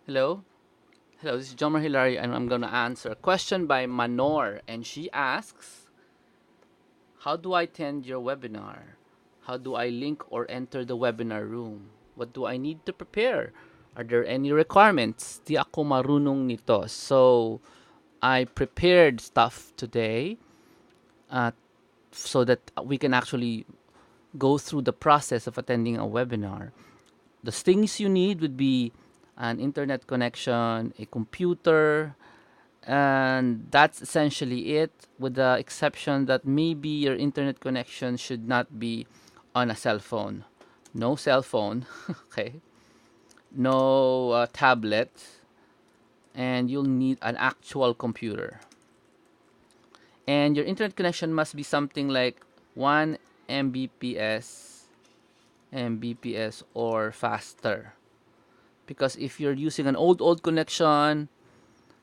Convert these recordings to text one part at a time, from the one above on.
Hello. Hello, this is Jomar Hilario, and I'm going to answer a question by Manor. And she asks, how do I attend your webinar? How do I link or enter the webinar room? What do I need to prepare? Are there any requirements? Di ako marunong nito. So, I prepared stuff today uh, so that we can actually go through the process of attending a webinar. The things you need would be an internet connection, a computer, and that's essentially it, with the exception that maybe your internet connection should not be on a cell phone. No cell phone, okay? No tablet, and you'll need an actual computer. And your internet connection must be something like 1 Mbps, Mbps or faster. Because if you're using an old connection,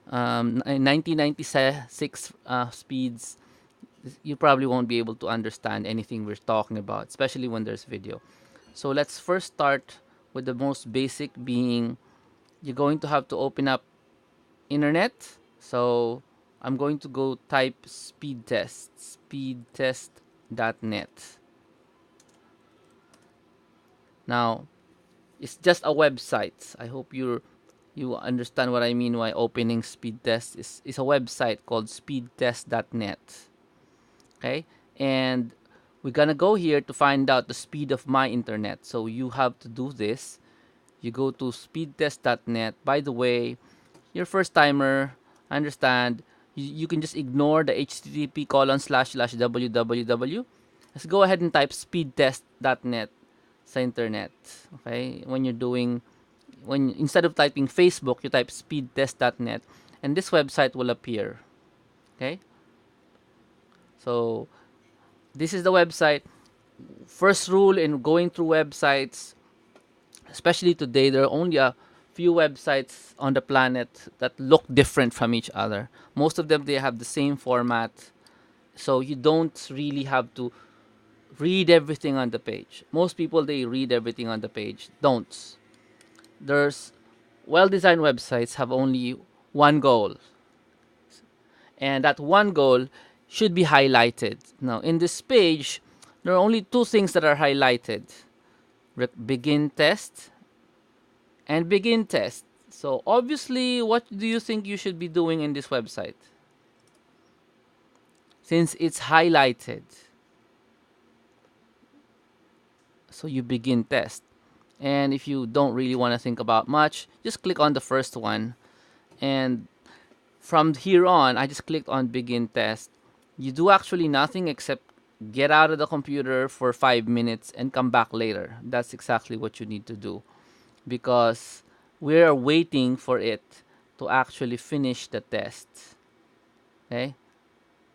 1996 speeds, you probably won't be able to understand anything we're talking about, especially when there's video. So let's first start with the most basic, being you're going to have to open up internet. So I'm going to go type speedtest.net. Now, it's just a website. I hope you understand what I mean by opening speed test. Is a website called speedtest.net. Okay, and we're gonna go here to find out the speed of my internet. So you have to do this. You go to speedtest.net. By the way, you're first timer, I understand. You can just ignore the http colon slash slash www. Let's go ahead and type speedtest.net sa internet. Okay, when instead of typing Facebook, you type speedtest.net, and this website will appear. Okay, so this is the website. First rule in going through websites, especially today, there are only a few websites on the planet that look different from each other. Most of them, they have the same format, so you don't really have to read everything on the page. Most people, they read everything on the page. Don't. There's well-designed websites have only one goal, and that one goal should be highlighted. Now, in this page, there are only two things that are highlighted: begin test and begin test. So, obviously, what do you think you should be doing in this website? Since it's highlighted, so you begin test. And if you don't really want to think about much, just click on the first one. And from here on, I just clicked on begin test. You do actually nothing except get out of the computer for 5 minutes and come back later. That's exactly what you need to do, because we're waiting for it to actually finish the test. Okay?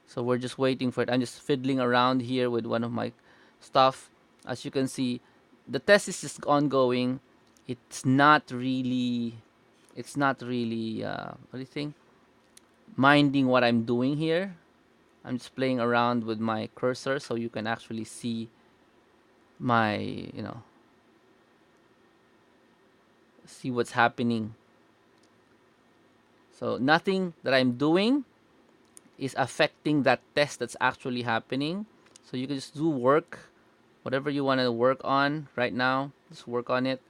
So we're just waiting for it. I'm just fiddling around here with one of my stuff. As you can see, the test is just ongoing. It's not really, what do you think? Minding what I'm doing here. I'm just playing around with my cursor so you can actually see my, see what's happening. So nothing that I'm doing is affecting that test that's actually happening. So you can just do work, whatever you want to work on right now, just work on it.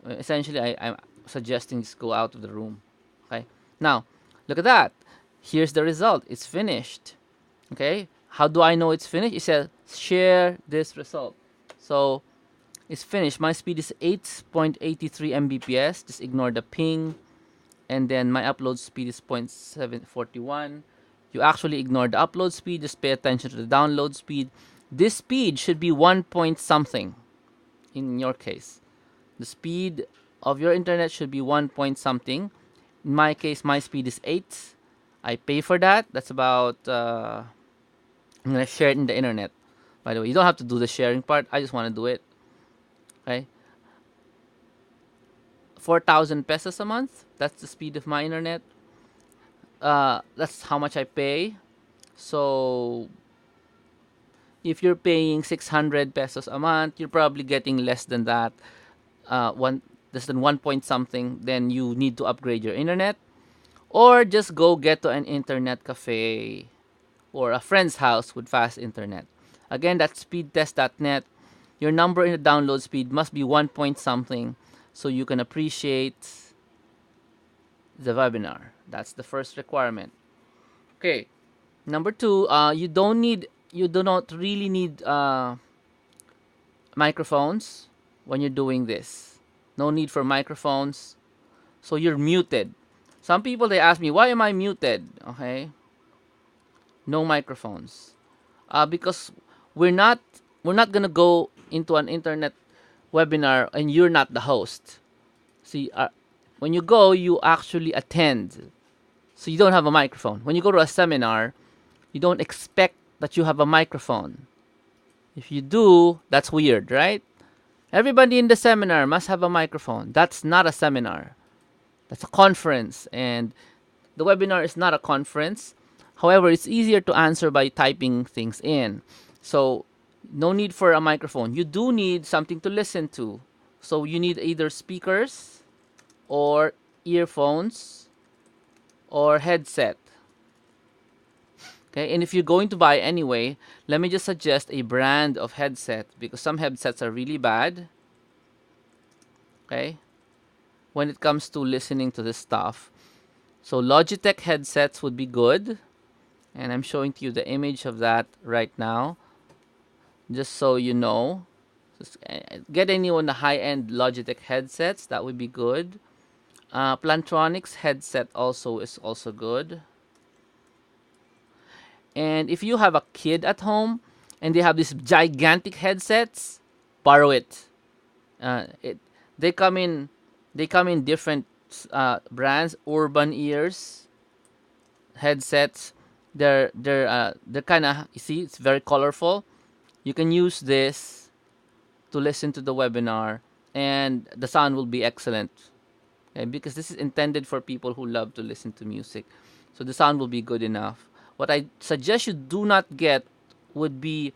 Essentially, I'm suggesting just go out of the room. Okay. Now, look at that. Here's the result. It's finished. Okay. How do I know it's finished? It says share this result. So it's finished. My speed is 8.83 Mbps. Just ignore the ping. And then my upload speed is 0.741. You actually ignore the upload speed. Just pay attention to the download speed. This speed should be 1 point something in your case. The speed of your internet should be 1 point something. In my case, my speed is 8. I pay for that. That's about, I'm going to share it in the internet. By the way, you don't have to do the sharing part. I just want to do it. Okay. 4,000 pesos a month. That's the speed of my internet. That's how much I pay. So if you're paying 600 pesos a month, you're probably getting less than that. One less than 1 point something, then you need to upgrade your internet, or just go get to an internet cafe or a friend's house with fast internet. Again, that's speedtest.net. Your number in the download speed must be 1 point something so you can appreciate the webinar. That's the first requirement. Okay. Number two, you do not really need microphones when you're doing this. No need for microphones. So you're muted. Some people they ask me, why am I muted? Okay. No microphones. Because we're not we're not gonna go into an internet webinar and you're not the host. See, when you go, you actually attend. So you don't have a microphone. When you go to a seminar, you don't expect that you have a microphone. If you do, that's weird, right? Everybody in the seminar must have a microphone. That's not a seminar. That's a conference. And the webinar is not a conference. However, it's easier to answer by typing things in. So, no need for a microphone. You do need something to listen to. So, you need either speakers or earphones or headset. Okay, and if you're going to buy anyway, let me just suggest a brand of headset because some headsets are really bad. Okay, when it comes to listening to this stuff. So Logitech headsets would be good. And I'm showing to you the image of that right now. Just so you know. Just get anyone the high-end Logitech headsets. That would be good. Plantronics headset also is also good. And if you have a kid at home and they have these gigantic headsets, borrow it. It they come in different brands. Urban Ears headsets. They're kind of, you see, it's very colorful. You can use this to listen to the webinar, and the sound will be excellent. Okay, because this is intended for people who love to listen to music, so the sound will be good enough. What I suggest you do not get would be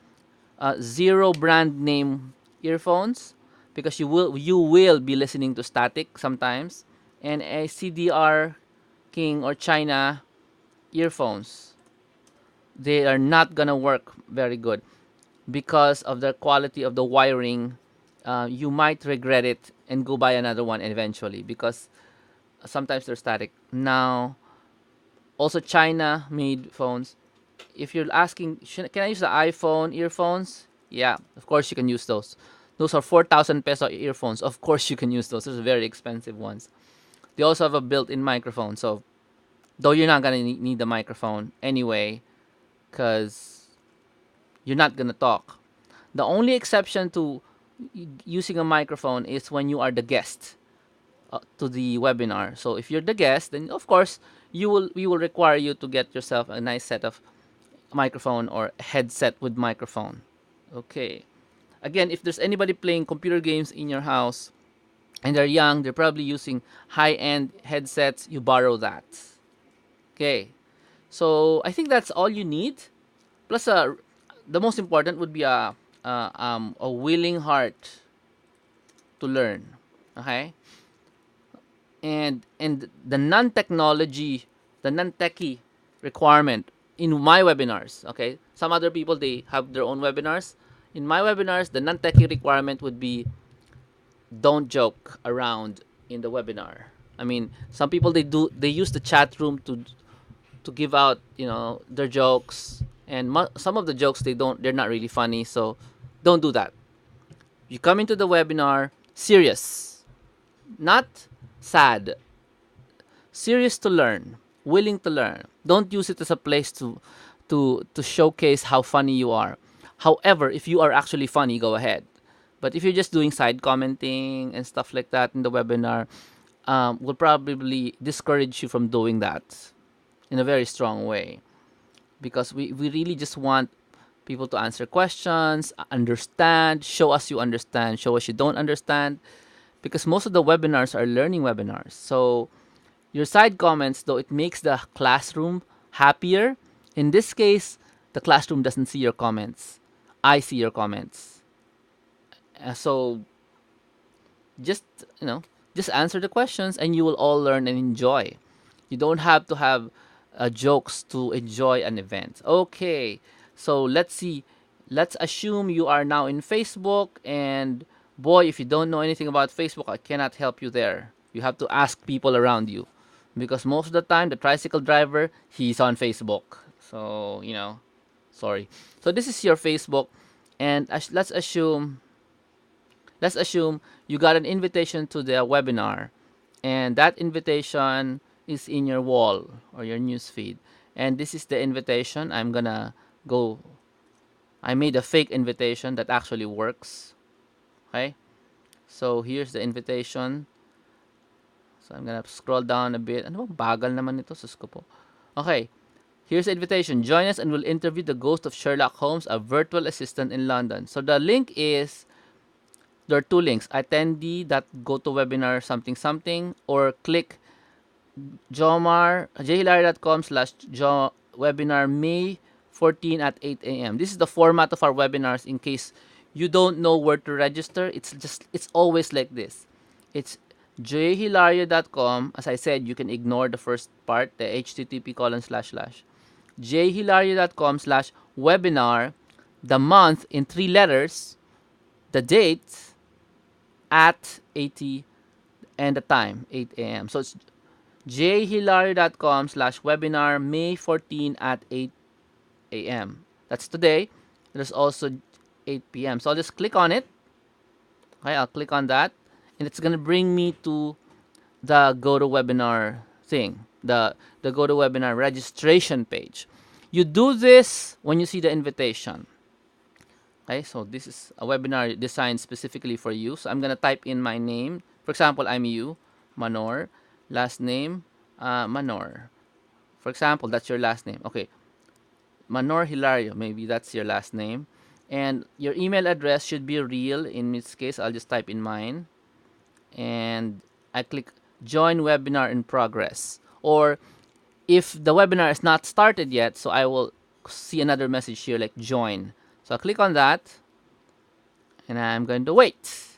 zero brand name earphones, because you will be listening to static sometimes, and a CDR King or China earphones, they are not gonna work very good because of the quality of the wiring. You might regret it and go buy another one eventually because sometimes they're static. Now, also China made phones. If you're asking, can I use the iPhone earphones? Yeah, of course you can use those. Those are 4,000 peso earphones. Of course you can use those. Those are very expensive ones. They also have a built-in microphone. So, though you're not gonna need the microphone anyway, because you're not gonna talk. The only exception to using a microphone is when you are the guest to the webinar. So if you're the guest, then of course we will require you to get yourself a nice set of microphone or headset with microphone. Okay. Again, if there's anybody playing computer games in your house and they're young, they're probably using high-end headsets, you borrow that. Okay. So I think that's all you need. Plus, the most important would be a willing heart to learn. Okay, and the non-techie requirement in my webinars. Okay, some other people they have their own webinars. In my webinars, the non-techie requirement would be don't joke around in the webinar. I mean, some people they use the chat room to give out their jokes, and some of the jokes they're not really funny, so don't do that. You come into the webinar serious, not sad, serious to learn, willing to learn. Don't use it as a place to showcase how funny you are. However, if you are actually funny, go ahead. But if you're just doing side commenting and stuff like that in the webinar, will probably discourage you from doing that in a very strong way, because we really just want people to answer questions, understand, show us you understand, show us you don't understand, because most of the webinars are learning webinars. So your side comments, though it makes the classroom happier, in this case, the classroom doesn't see your comments. I see your comments. So just, Just answer the questions and you will all learn and enjoy. You don't have to have jokes to enjoy an event. Okay, so let's see. Let's assume you are now in Facebook, and boy, if you don't know anything about Facebook, I cannot help you there. You have to ask people around you because most of the time, the tricycle driver, he's on Facebook. So, sorry. So, this is your Facebook, and let's assume you got an invitation to the webinar, and that invitation is in your wall or your news feed. And this is the invitation. I'm gonna go. I made a fake invitation that actually works. Okay, so here's the invitation. So I'm gonna scroll down a bit. Ano bang bagal naman ito, sus ko po. Okay, here's the invitation. Join us and we'll interview the ghost of Sherlock Holmes, a virtual assistant in London. So the link is, there are two links: attendee that go to webinar something something, or click jhilario.com/webinar May 14 at 8 a.m. This is the format of our webinars in case you don't know where to register. It's always like this. It's jhilario.com. As I said, you can ignore the first part, the http:// jhilario.com/webinar, the month in three letters, the date at 80, and the time 8 a.m. So it's jhilario.com/webinar May 14 at 8 a.m. That's today. There's also 8 p.m. So I'll just click on it. Okay, I'll click on that, and it's gonna bring me to the GoToWebinar thing, the GoToWebinar registration page. You do this when you see the invitation. Okay, so this is a webinar designed specifically for you. So I'm gonna type in my name. For example, I'm you, Manor. Last name, Manor. For example, that's your last name. Okay, Manor Hilario. Maybe that's your last name. And your email address should be real. In this case, I'll just type in mine. And I click join webinar in progress. Or if the webinar is not started yet, so I will see another message here like join. So I'll click on that. And I'm going to wait.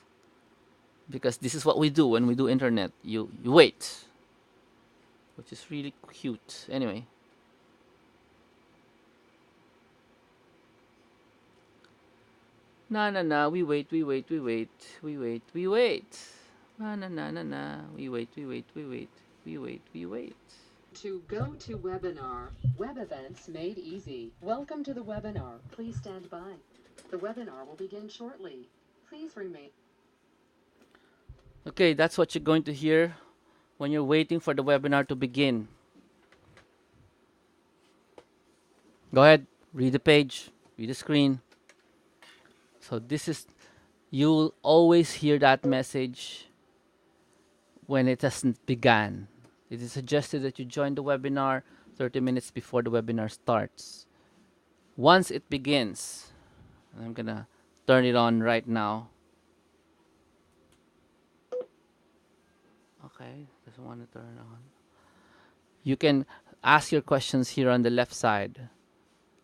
Because this is what we do when we do internet. You wait. Which is really cute. Anyway. Na na na, we wait. Na na na na na, we wait. To go to webinar, web events made easy. Welcome to the webinar. Please stand by. The webinar will begin shortly. Please remain. Okay, that's what you're going to hear when you're waiting for the webinar to begin. Go ahead, read the page, read the screen. So this is, you'll always hear that message when it hasn't begun. It is suggested that you join the webinar 30 minutes before the webinar starts. Once it begins, I'm gonna turn it on right now. Okay, doesn't want to turn on. You can ask your questions here on the left side.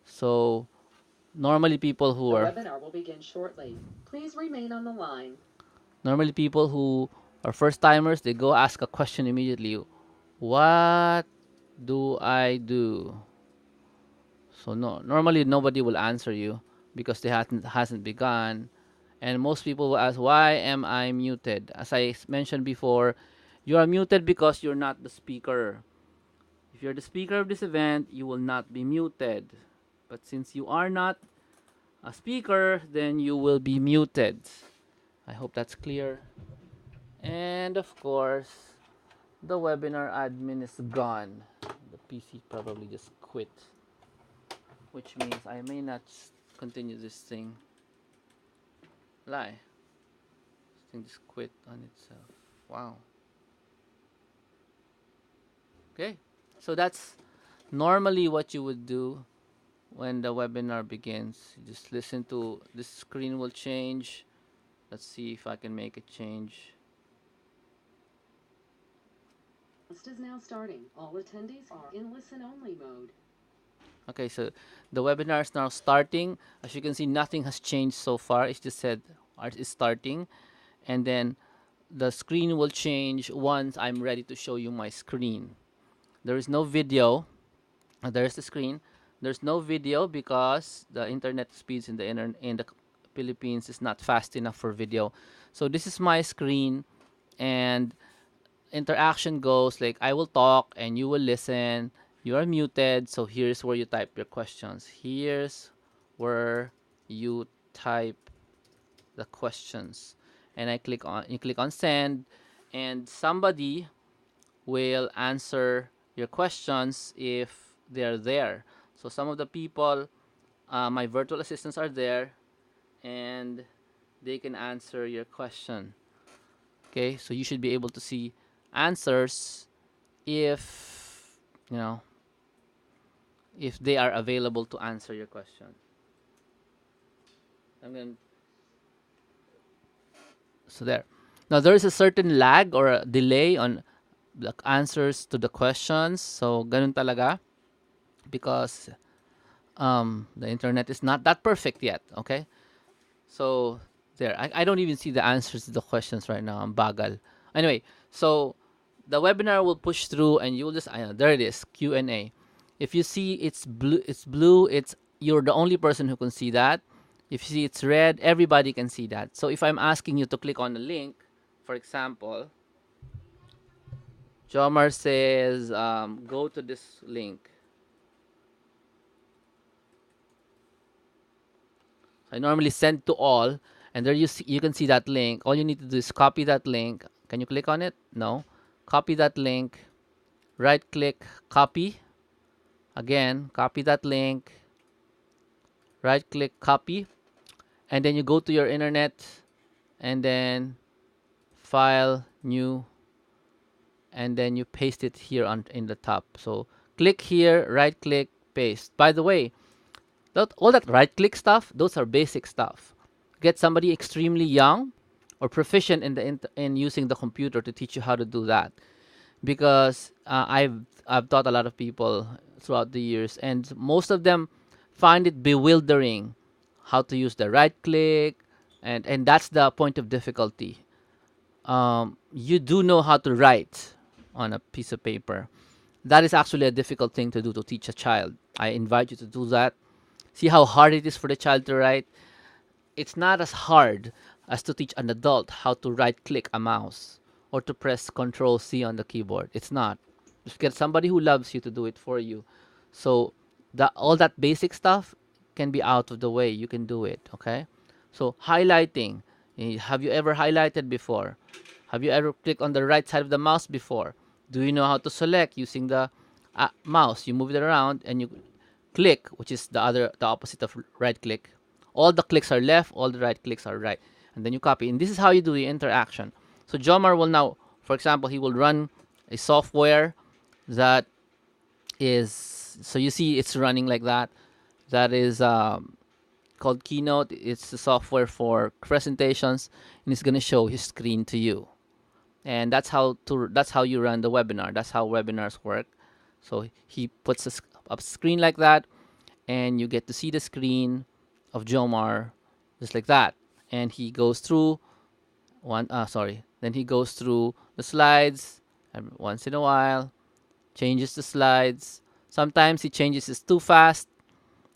So normally people who The are webinar will begin shortly. Please remain on the line. normally people who are first timers, they go ask a question immediately. What do I do? So no, normally nobody will answer you because they hasn't begun, and most people will ask, why am I muted? As I mentioned before, you are muted because you're not the speaker. If you're the speaker of this event, you will not be muted. But since you are not a speaker, then you will be muted. I hope that's clear. And of course, the webinar admin is gone. The PC probably just quit, which means I may not continue this thing. Lie. This thing just quit on itself. Wow. Okay. So that's normally what you would do when the webinar begins. You just listen to this screen will change. Let's see if I can make it change. List is now starting. All attendees are in listen-only mode. Okay, so the webinar is now starting. As you can see, nothing has changed so far. It's just said art is starting, and then the screen will change once I'm ready to show you my screen. There is no video. There's the screen. There's no video because the internet speeds in the Philippines is not fast enough for video. So this is my screen, and interaction goes like I will talk and you will listen. You are muted, so here's where you type your questions. Here's where you type the questions, and you click on send, and somebody will answer your questions if they're there. So some of the people, my virtual assistants are there, and they can answer your question. Okay, so you should be able to see answers if you know if they are available to answer your question. I'm going so there. Now there is a certain lag or a delay on the answers to the questions. So ganun talaga because the internet is not that perfect yet. Okay, so there. I don't even see the answers to the questions right now. I'm bagal. Anyway, so the webinar will push through, and you'll just there it is, Q&A. If you see it's blue. It's you're the only person who can see that. If you see it's red, everybody can see that. So if I'm asking you to click on the link, for example, Jomar says, go to this link. I normally send to all, and there you can see that link. All you need to do is copy that link. Can you click on it? No. Copy that link. Right click, copy. Again, copy that link. Right click, copy. And then you go to your internet, and then file, new, and then you paste it here in the top. So click here, right click, paste. By the way, all that right click stuff, those are basic stuff. Get somebody extremely young or proficient in using the computer to teach you how to do that, because I've taught a lot of people throughout the years, and most of them find it bewildering how to use the right click, and that's the point of difficulty. You do know how to write on a piece of paper. That is actually a difficult thing to do to teach a child. I invite you to do that. See how hard it is for the child to write? It's not as hard as to teach an adult how to right click a mouse or to press Control C on the keyboard. It's not. Just get somebody who loves you to do it for you. So all that basic stuff can be out of the way. You can do it, okay? So highlighting. Have you ever highlighted before? Have you ever clicked on the right side of the mouse before? Do you know how to select using the mouse? You move it around and you click, which is the opposite of right click. All the clicks are left, all the right clicks are right, and then you copy. And this is how you do the interaction. So Jomar will now, for example, he will run a software that is, so you see it's running like that. That is called Keynote. It's the software for presentations, and it's gonna show his screen to you. And that's how you run the webinar. That's how webinars work. So he puts a screen like that, and you get to see the screen of Jomar just like that. And he goes through then he goes through the slides once in a while, changes the slides. Sometimes he changes it too fast,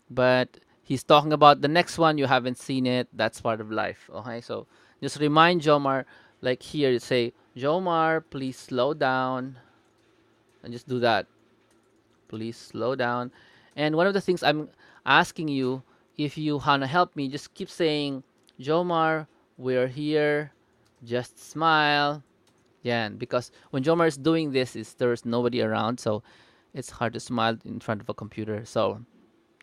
but he's talking about the next one. You haven't seen it. That's part of life. Okay, so just remind Jomar, like here, you say, Jomar, please slow down, and just do that. Please slow down. And one of the things I'm asking you, if you wanna help me, just keep saying, Jomar, we're here. Just smile. Yeah, because when Jomar is doing this, there's nobody around, so it's hard to smile in front of a computer. So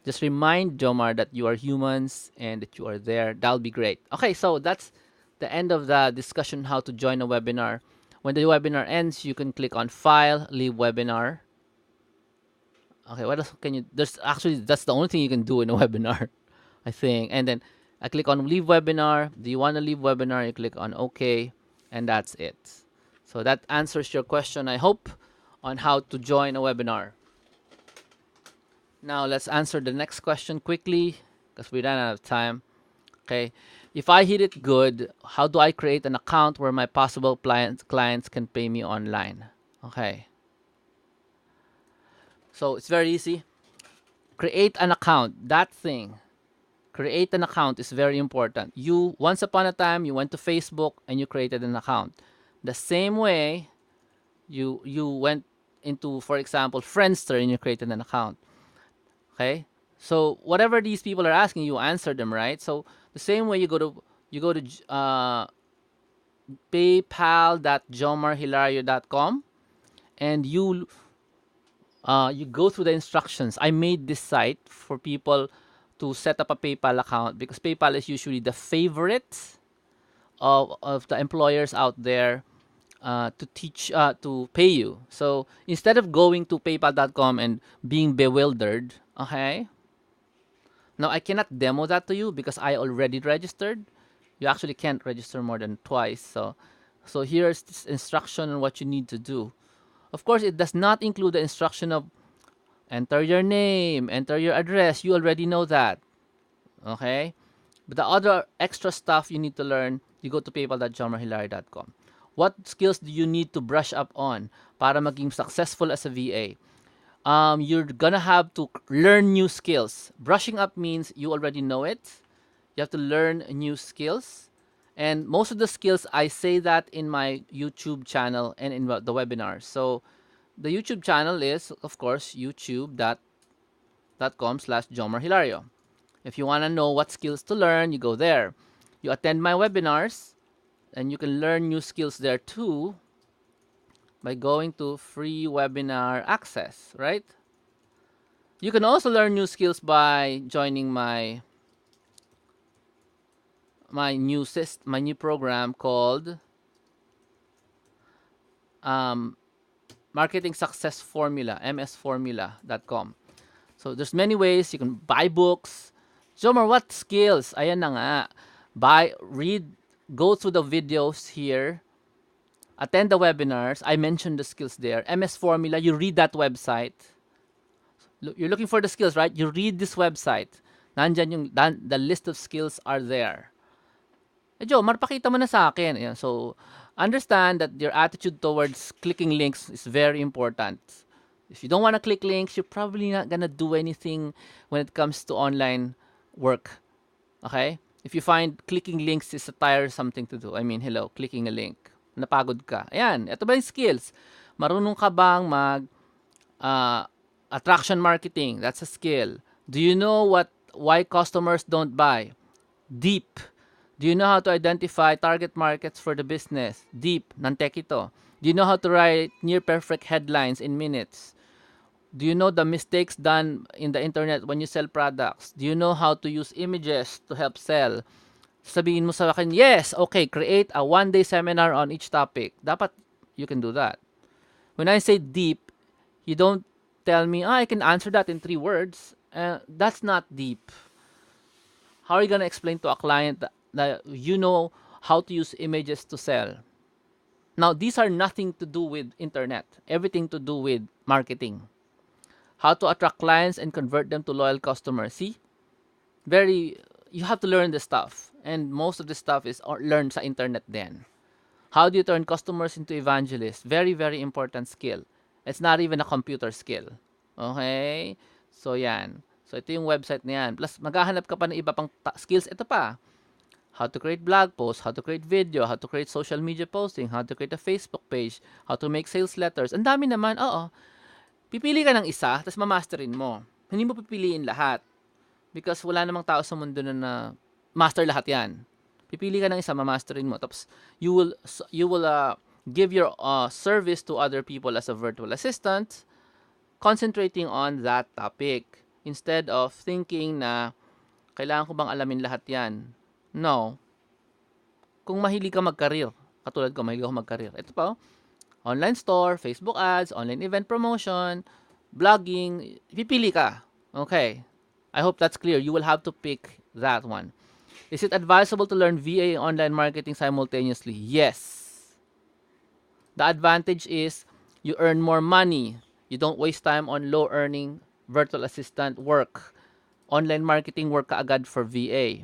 just remind Jomar that you are humans and that you are there. That'll be great. Okay, so that's the end of the discussion how to join a webinar. When the webinar ends, you can click on File, Leave Webinar. Okay, what else can you? There's actually that's the only thing you can do in a webinar, I think. And then I click on Leave Webinar. Do you want to leave webinar? You click on OK, and that's it. So that answers your question, I hope, on how to join a webinar. Now let's answer the next question quickly because we ran out of time. Okay. If I hit it good, how do I create an account where my possible clients can pay me online? Okay. So it's very easy. Create an account. That thing. Create an account is very important. You once upon a time you went to Facebook and you created an account. The same way you went into, for example, Friendster and you created an account. Okay? So whatever these people are asking, you answer them, right? So the same way you go to paypal.jomarhilario.com and you go through the instructions. I made this site for people to set up a PayPal account because PayPal is usually the favorite of the employers out there to pay you. So instead of going to paypal.com and being bewildered, okay. Now I cannot demo that to you because I already registered. You actually can't register more than twice. So here's this instruction on what you need to do. Of course, it does not include the instruction of enter your name, enter your address. You already know that. Okay? But the other extra stuff you need to learn, you go to paypal.jomarhilario.com. What skills do you need to brush up on para maging successful as a VA? You're gonna have to learn new skills. Brushing up means you already know it. You have to learn new skills. And most of the skills, I say that in my YouTube channel and in the webinars. So the YouTube channel is, of course, youtube.com/Jomar Hilario. If you want to know what skills to learn, you go there. You attend my webinars, and you can learn new skills there too by going to free webinar access, right? You can also learn new skills by joining my new program called um, Marketing Success Formula, msformula.com. So there's many ways you can buy books. Jomar, what skills? Ayan na nga. Go through the videos here, attend the webinars. I mentioned the skills there. MS Formula, you read that website. You're looking for the skills, right? You read this website. Nandyan the list of skills are there. Jomar, pakita mo na sa akin. Ayan, so, understand that your attitude towards clicking links is very important. If you don't want to click links, you're probably not gonna do anything when it comes to online work. Okay? If you find clicking links is a tiresome thing to do. I mean, hello, clicking a link. Napagod ka. Ayan, ito ba yung skills? Marunong ka bang uh, attraction marketing? That's a skill. Do you know why customers don't buy? Deep. Do you know how to identify target markets for the business? Deep. Nantek ito. Do you know how to write near perfect headlines in minutes? Do you know the mistakes done in the internet when you sell products? Do you know how to use images to help sell? Sabihin mo sa akin, yes, okay, create a one-day seminar on each topic. Dapat you can do that. When I say deep, you don't tell me, I can answer that in 3 words. That's not deep. How are you going to explain to a client that you know how to use images to sell? Now, these are nothing to do with internet. Everything to do with marketing. How to attract clients and convert them to loyal customers. See? You have to learn this stuff. And most of this stuff is learned sa internet then. How do you turn customers into evangelists? Very, very important skill. It's not even a computer skill. Okay? So, yan. So, ito yung website na yan. Plus, maghahanap ka pa ng iba pang skills. Ito pa. How to create blog posts, how to create video, how to create social media posting, how to create a Facebook page, how to make sales letters. Ang dami naman, oo. Pipili ka ng isa, tapos mamasterin mo. Hindi mo pipiliin lahat. Because wala namang tao sa mundo na master lahat yan. Pipili ka ng isa, mamasterin mo. Tapos you will give your service to other people as a virtual assistant, concentrating on that topic. Instead of thinking na, kailangan ko bang alamin lahat yan? No. Kung mahilig ka mag-career, katulad ko, mahilig ako mag-career. Ito pa, online store, Facebook ads, online event promotion, blogging, pipili ka. Okay. I hope that's clear. You will have to pick that one. Is it advisable to learn VA and online marketing simultaneously? Yes. The advantage is you earn more money. You don't waste time on low-earning virtual assistant work. Online marketing work ka agad for VA.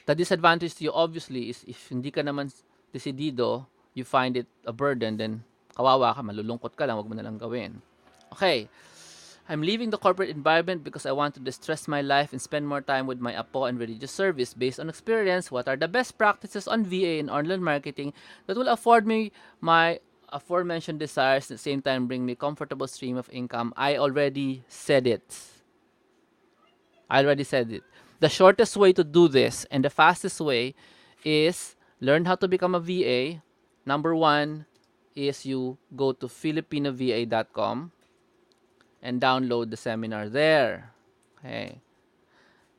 The disadvantage to you obviously is if hindi ka naman desidido, you find it a burden, then kawawa ka, malulungkot ka lang, wag mo na lang gawin. Okay, I'm leaving the corporate environment because I want to distress my life and spend more time with my apo and religious service. Based on experience, what are the best practices on VA and online marketing that will afford me my aforementioned desires at the same time bring me comfortable stream of income? I already said it. The shortest way to do this and the fastest way is learn how to become a VA. Number one is you go to filipinovA.com and download the seminar there. Okay.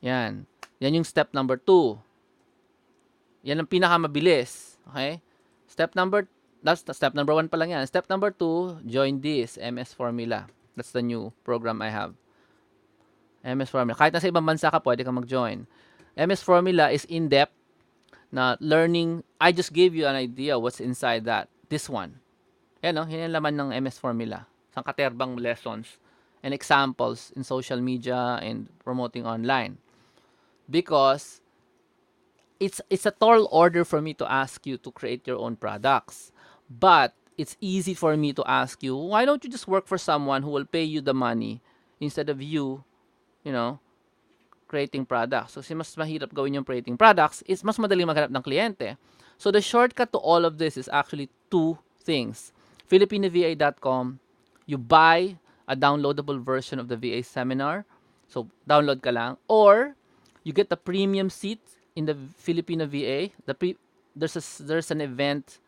Yan. Yan yung step number 2. Yan ang pinakamabilis. Okay? That's step number 1 pa lang yan. Step number 2, join this MS Formula. That's the new program I have. MS Formula. Kahit nasa ibang bansa ka, pwede ka mag-join. MS Formula is in-depth na learning. I just gave you an idea what's inside that. This one. Yan, no? Yan yung laman ng MS Formula. Sangkaterbang lessons and examples in social media and promoting online. Because it's a tall order for me to ask you to create your own products. But it's easy for me to ask you, why don't you just work for someone who will pay you the money instead of you, you know, creating products. So, mas mahirap gawin yung creating products, is mas madaling maghanap ng kliyente. So, the shortcut to all of this is actually two things. FilipinoVA.com, you buy a downloadable version of the VA seminar. So, download ka lang. Or, you get the premium seat in the Filipino VA. There's an event.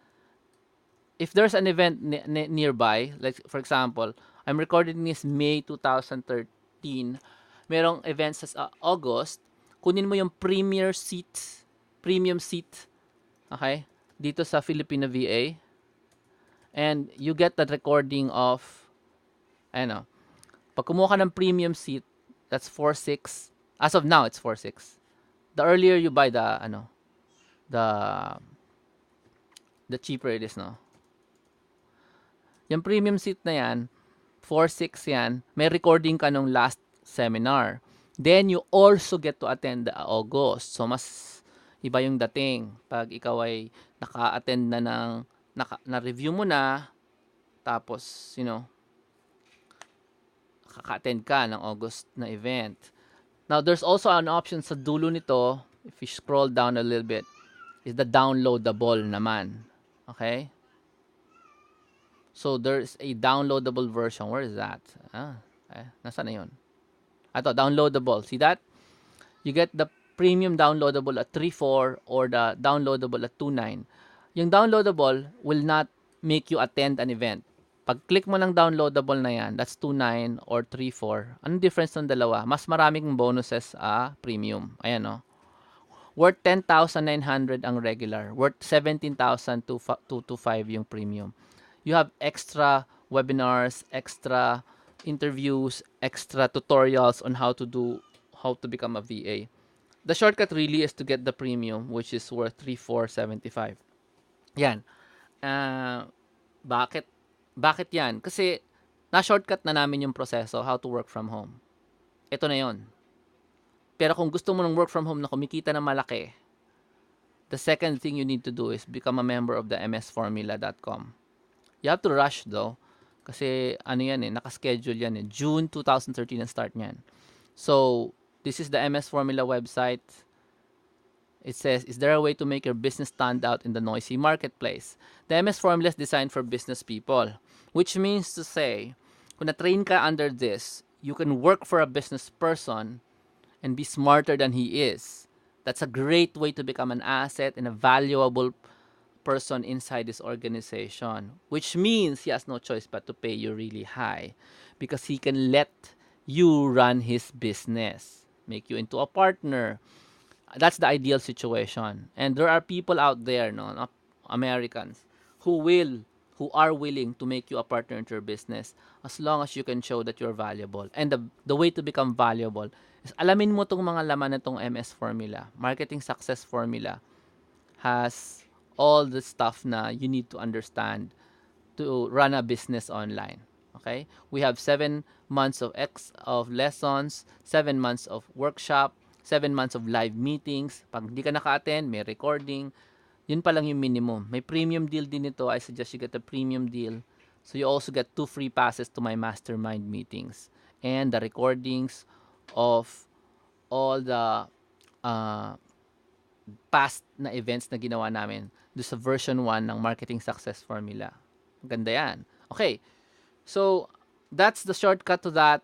If there's an event nearby, like for example, I'm recording this May 2013, merong event sa August, kunin mo yung premium seat, okay, dito sa Filipino VA, and you get the recording of, ano, pag kumuha ka ng premium seat, that's 4.6. As of now, it's 4.6. The earlier you buy the cheaper it is, no? Yung premium seat na yan, 4.6 yan, may recording ka nung last seminar. Then, you also get to attend the August. So, mas iba yung dating. Pag ikaw ay naka-attend na na-review mo na, tapos, kaka-attend ka ng August na event. Now, there's also an option sa dulo nito, if you scroll down a little bit, is the downloadable naman. Okay? So, there's a downloadable version. Where is that? Nasaan na yun? Ito, downloadable. See that? You get the premium downloadable at 3.4 or the downloadable at 2.9. Yung downloadable will not make you attend an event. Pag click mo ng downloadable na yan, that's 2.9 or 3.4. Anong difference ng dalawa? Mas maraming bonuses premium. Ayan, no? Worth 10,900 ang regular. Worth 17,225 yung premium. You have extra webinars, extra interviews, extra tutorials on how to become a VA. The shortcut really is to get the premium, which is worth 3,475. Yan. Bakit yan? Kasi na-shortcut na namin yung proseso, how to work from home. Ito na yon. Pero kung gusto mo ng work from home na kumikita na malaki, the second thing you need to do is become a member of the msformula.com. You have to rush though. Kasi nakaschedule yan eh. June 2013 ang start niyan. So, this is the MS Formula website. It says, is there a way to make your business stand out in the noisy marketplace? The MS Formula is designed for business people. Which means to say, kung na-train ka under this, you can work for a business person and be smarter than he is. That's a great way to become an asset and a valuable person inside this organization, which means he has no choice but to pay you really high because he can let you run his business, make you into a partner. That's the ideal situation. And there are people out there, Americans, who are willing to make you a partner into your business as long as you can show that you're valuable. And the way to become valuable is alamin mo tong mga laman na tong MS Formula. Marketing Success Formula has all the stuff na you need to understand to run a business online. Okay? We have 7 months of lessons, 7 months of workshop, 7 months of live meetings. Pag hindi ka naka-attend, may recording. Yun pa lang yung minimum. May premium deal din ito. I suggest you get a premium deal. So you also get 2 free passes to my mastermind meetings and the recordings of all the uh, past na events na ginawa namin do sa version 1 ng Marketing Success Formula. Ganda yan. Okay, so that's the shortcut to that.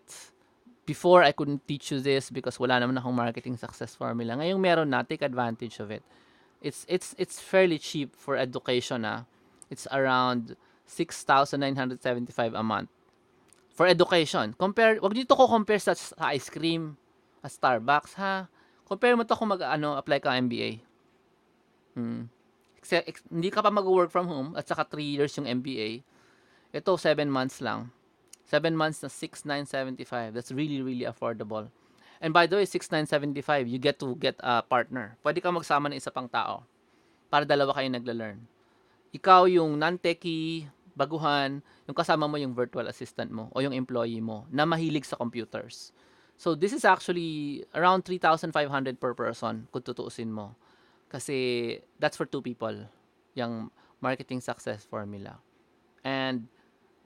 Before, I couldn't teach you this because wala naman akong Marketing Success Formula. Ngayong meron na, take advantage of it. It's fairly cheap for education. It's around 6,975 a month for education. Compare, wag dito ko compare sa ice cream, sa Starbucks ha. Compare mo to kung apply ka MBA. Hindi ka pa mag-work from home at saka 3 years yung MBA. Ito 7 months lang. 7 months na 6,975. That's really really affordable. And by the way, 6,975, you get to get a partner. Pwede ka magsama ng isa pang tao para dalawa kayo nagla-learn. Ikaw yung non-techie, baguhan, yung kasama mo yung virtual assistant mo o yung employee mo na mahilig sa computers. So this is actually around 3,500 per person kung tutuusin mo. Kasi that's for 2 people, yung marketing success formula. And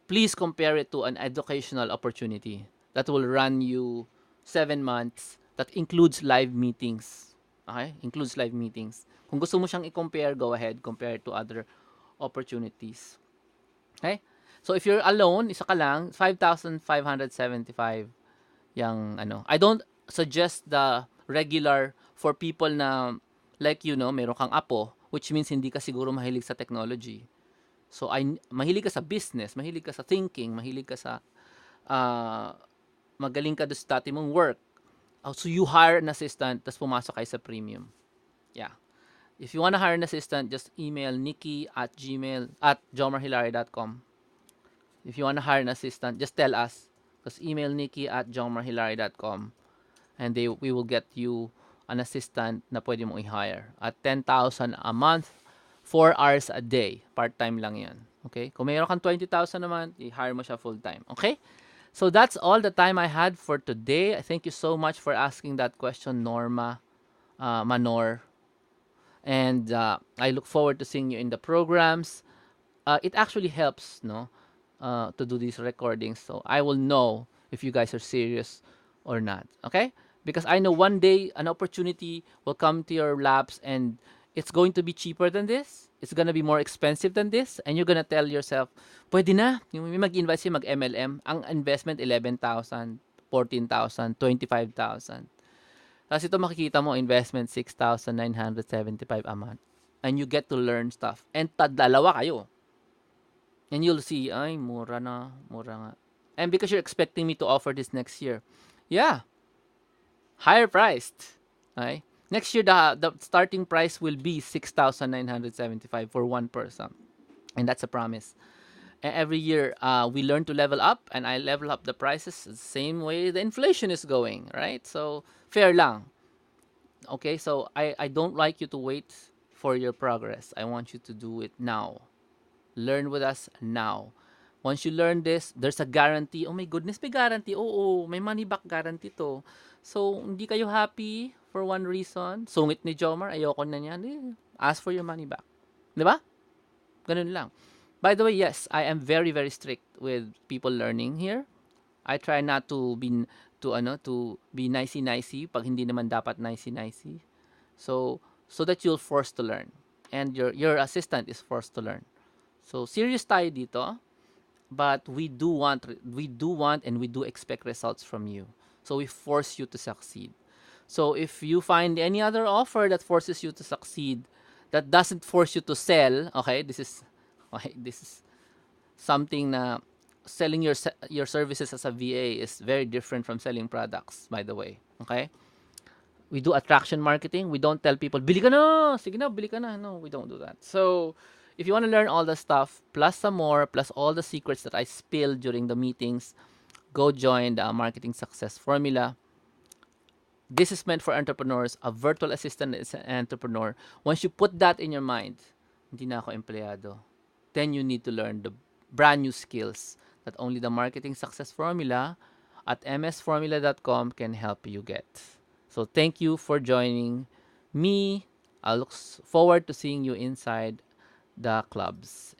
please compare it to an educational opportunity that will run you 7 months that includes live meetings. Okay? Includes live meetings. Kung gusto mo siyang i-compare, go ahead, compare it to other opportunities. Okay? So if you're alone, isa ka lang, 5,575 yung I don't suggest the regular for people na like meron kang apo, which means hindi ka siguro mahilig sa technology. So mahilig ka sa business, mahilig ka sa thinking, mahilig ka sa magaling ka doon sa dati mong work. So you hire an assistant, tapos pumasok kayo sa premium. Yeah. If you wanna hire an assistant, just email nikki@jomarhilario.com. If you wanna hire an assistant, just tell us. Just email nikki@jomarhilario.com and we will get you an assistant na pwede mong i-hire at 10,000 a month, 4 hours a day. Part-time lang yan. Okay? Kung mayroon kang 20,000 a month, i-hire mo siya full-time. Okay? So that's all the time I had for today. Thank you so much for asking that question, Norma Manor. And I look forward to seeing you in the programs. It actually helps, to do these recordings. So I will know if you guys are serious or not. Okay? Because I know one day an opportunity will come to your laps and it's going to be cheaper than this. It's gonna be more expensive than this. And you're gonna tell yourself, pwede na. Yung may mag-invest yung mag-MLM. Ang investment, 11,000, 14,000, 25,000. Tapos ito makikita mo, investment, 6,975 a month. And you get to learn stuff. And dalawa kayo. And you'll see, ay, mura na, mura nga. And because you're expecting me to offer this next year, yeah, higher priced. Okay? Next year, the starting price will be 6,975 for one person. And that's a promise. And every year, we learn to level up, and I level up the prices the same way the inflation is going, right? So, fair lang. Okay, so I don't like you to wait for your progress. I want you to do it now. Learn with us now. Once you learn this, there's a guarantee. Oh my goodness, may guarantee. Oo, may money back guarantee to. So, hindi kayo happy for one reason. Sungit ni Jomar, ayoko na niyan. Ask for your money back. Di ba? Ganun lang. By the way, yes, I am very, very strict with people learning here. I try not to be nicey-nicey pag hindi naman dapat nicey-nicey. So that you'll forced to learn. And your assistant is forced to learn. So serious tayo dito, but we do want and we do expect results from you. So we force you to succeed. So if you find any other offer that forces you to succeed, that doesn't force you to sell, okay, this is something na selling your services as a VA is very different from selling products, by the way. Okay? We do attraction marketing. We don't tell people, bili ka na! Sige na, bili ka na. No, we don't do that. So, if you want to learn all the stuff, plus some more, plus all the secrets that I spilled during the meetings, go join the Marketing Success Formula. This is meant for entrepreneurs. A virtual assistant is an entrepreneur. Once you put that in your mind, hindi na ako empleyado. Then you need to learn the brand new skills that only the Marketing Success Formula at msformula.com can help you get. So thank you for joining me. I look forward to seeing you inside the clubs.